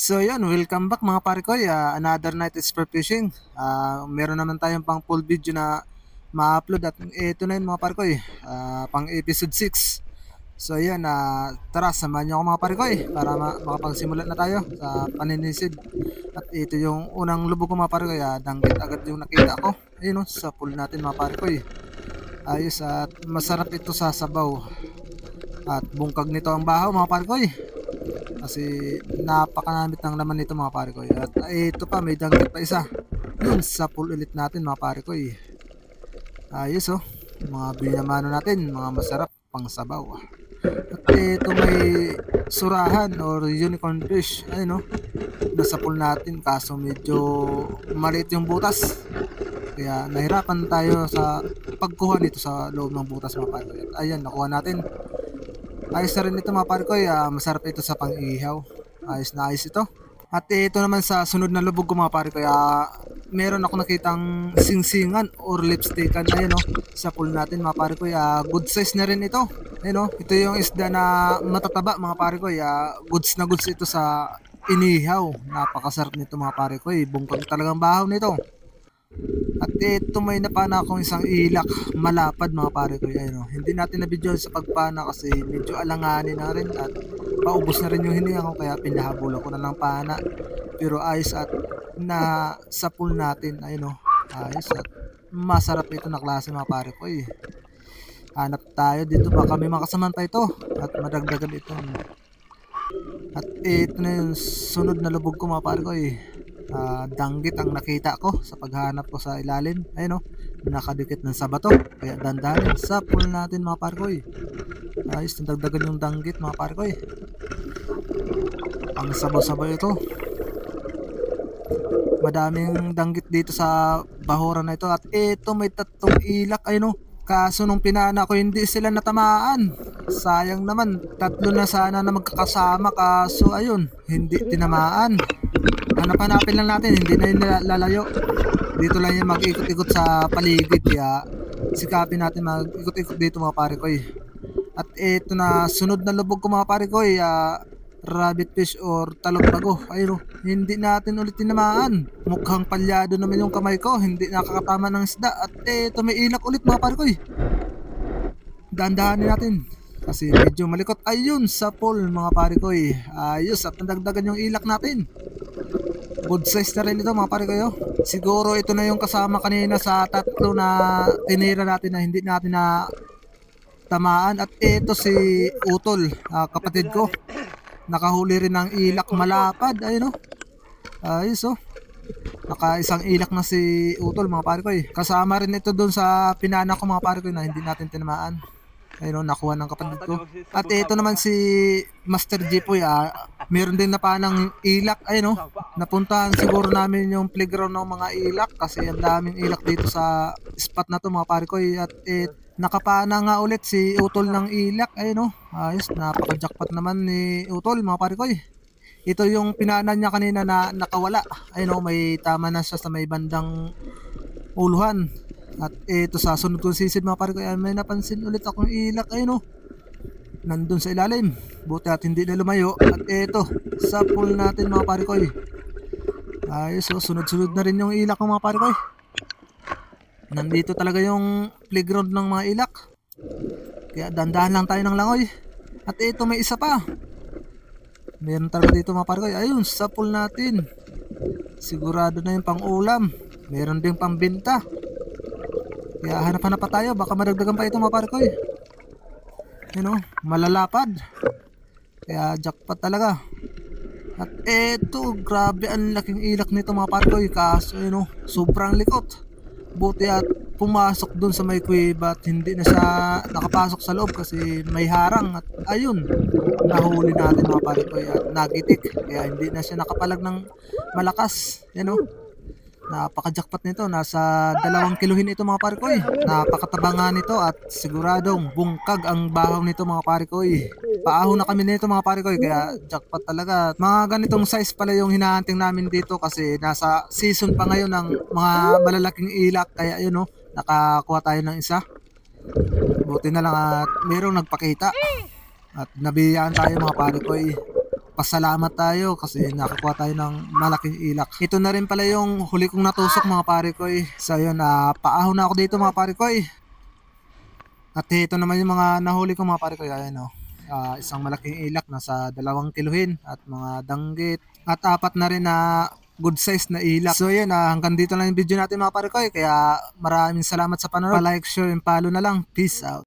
So yan, welcome back mga pare ko. Another night is for fishing. Meron naman tayong pang full video na ma-upload at ito na yun mga pare ko. Pang episode 6. So yan, tara samahan niyo ako mga pare ko para makapagsimula na tayo sa paninisid. At ito yung unang lubog ko mga pare ko. Danggit agad yung nakita ko. Ayun sa pool natin mga pare ko. Ayos at masarap ito sa sabaw. At bungkag nito ang bahaw mga pare ko. Kasi napakanamit ng laman nito mga pare ko. At ito pa, may danggit pa isa. Yun sa pool ulit natin mga pare ko. Ayos mga binamano natin, mga masarap pang sabaw. At ito may surahan or unicorn fish. Ayun nasa pool natin kaso medyo maliit yung butas. Kaya nahirapan tayo sa pagkuha nito sa loob ng butas mga pare ko. At ayan, nakuha natin. Ayos na rin ito mga pare ko, masarap ito sa pang-ihaw. Ayos na ayos ito. At ito naman sa sunod na lubog ko mga pare ko, meron ako nakitang singsingan or lipstickan. Ayun sa pool natin mga pare ko, good size na rin ito. Ayun ito yung isda na matataba mga pare ko, goods na goods ito sa inihaw. Napakasarap nito mga pare ko, bungkag talagang bahaw nito. At ito may napana akong isang ilak malapad mga pare ko. Hindi natin na-video sa pagpana kasi medyo alanganin na rin at paubos na rin yung hininga ko kaya pinahabulan ko na lang pana. Pero ayos at na sa pool natin ayos at masarap ito na klase mga pare ko. Hanap tayo dito, baka may makasamantay ito at madagdagan ito. At ito na yung sunod na lubog ko mga pare ko. Danggit ang nakita ko sa paghanap ko sa ilalim. Ayun nakadikit ng sa bato. Kaya dandanin sa pool natin mga parkoy. Ayos, nagdagdagan yung danggit mga parkoy. Ang sabaw-sabaw ito. Madaming danggit dito sa bahura na ito. At ito may tatlong ilak. Ayun kaso nung pinana ko hindi sila natamaan. Sayang naman, tatlo na sana na magkakasama kaso ayun, hindi tinamaan. Hanapin lang natin, hindi na yun lalayo. Dito lang yung mag-ikot-ikot sa paligid. Kaya sikapin natin mag-ikot-ikot dito mga pare ko. At ito na sunod na lubog ko mga pare ko, rabbit fish or talog-bago. Ayun hindi natin ulit tinamaan. Mukhang palyado naman yung kamay ko, hindi nakakatama ng isda. At ito may ilak ulit mga pare ko. Dahan-dahanin natin kasi medyo malikot. Ayun sa pool mga pare ko. Ayos at nadagdagan yung ilak natin. Good size na rin ito mga pare ko. Siguro ito na yung kasama kanina sa tatlo na tinira natin na hindi natin na tamaan. At ito si Utol, kapatid ko. Nakahuli rin ng ilak malapad. Ayun ayos naka isang ilak na si Utol mga pare ko. Kasama rin ito doon sa pinana ko mga pare ko na hindi natin tinamaan. Ayun nakuha ng kapatid ko. At ito naman si Master Jipoy, meron din na panang ilak. Ayun napuntahan siguro namin yung playground ng mga ilak kasi ang daming ilak dito sa spot na to mga pare ko. At nakapana nga ulit si Utol ng ilak. Ayun ayos, napaka-jackpot naman ni Utol mga pare ko. Ito yung pinaanan niya kanina na nakawala. Ayun may tama na siya sa may bandang uluhan. At ito sa sunod kong sisid mga pare ko, may napansin ulit akong ilak. Ayun nandun sa ilalim, buti at hindi na lumayo. At ito sa pool natin mga pare ko. Ayos sunod-sunod na rin yung ilak ng mga pare ko. Nandito talaga yung playground ng mga ilak, kaya dandahan lang tayo ng langoy. At ito may isa pa, meron talaga dito mga pare ko. Ayun sa pool natin, sigurado na yung pang ulam, meron din pang binta. Kaya hanap-hanap pa tayo, baka madagdagan pa ito mga pare ko. Malalapad. Kaya jackpot talaga. At eto, grabe ang laking ilak nito mga pare ko. Kaso sobrang likot. Buti at pumasok dun sa may kuweba at hindi na siya nakapasok sa loob kasi may harang. At ayun, nahuli natin mga pare ko at nagitik. Kaya hindi na siya nakapalag ng malakas. Napaka-jackpot nito, nasa 2 kiluhin ito mga pare ko. Napakataba nga nito at siguradong bungkag ang bahaw nito mga pare ko. Paahon na kami nito mga pare ko, kaya jackpot talaga. Mga ganitong size pala yung hinahunting namin dito kasi nasa season pa ngayon ng mga malalaking ilak. Kaya nakakuha tayo ng isa. Buti na lang at mayroong nagpakita at nabiyaan tayo mga pare ko. magpasalamat tayo kasi nakakuha tayo ng malaking ilak. Ito na rin pala yung huli kong natusok mga pare ko eh. So yun, paahon na ako dito mga pare ko eh. At ito naman yung mga nahuli ko mga pare ko. Ayan o. Isang malaking ilak nasa 2 kiluhin at mga danggit. At 4 na rin na good size na ilak. So yun, hanggang dito lang yung video natin mga pare ko eh. Kaya maraming salamat sa panonood. Pa-like, share, and follow na lang. Peace out.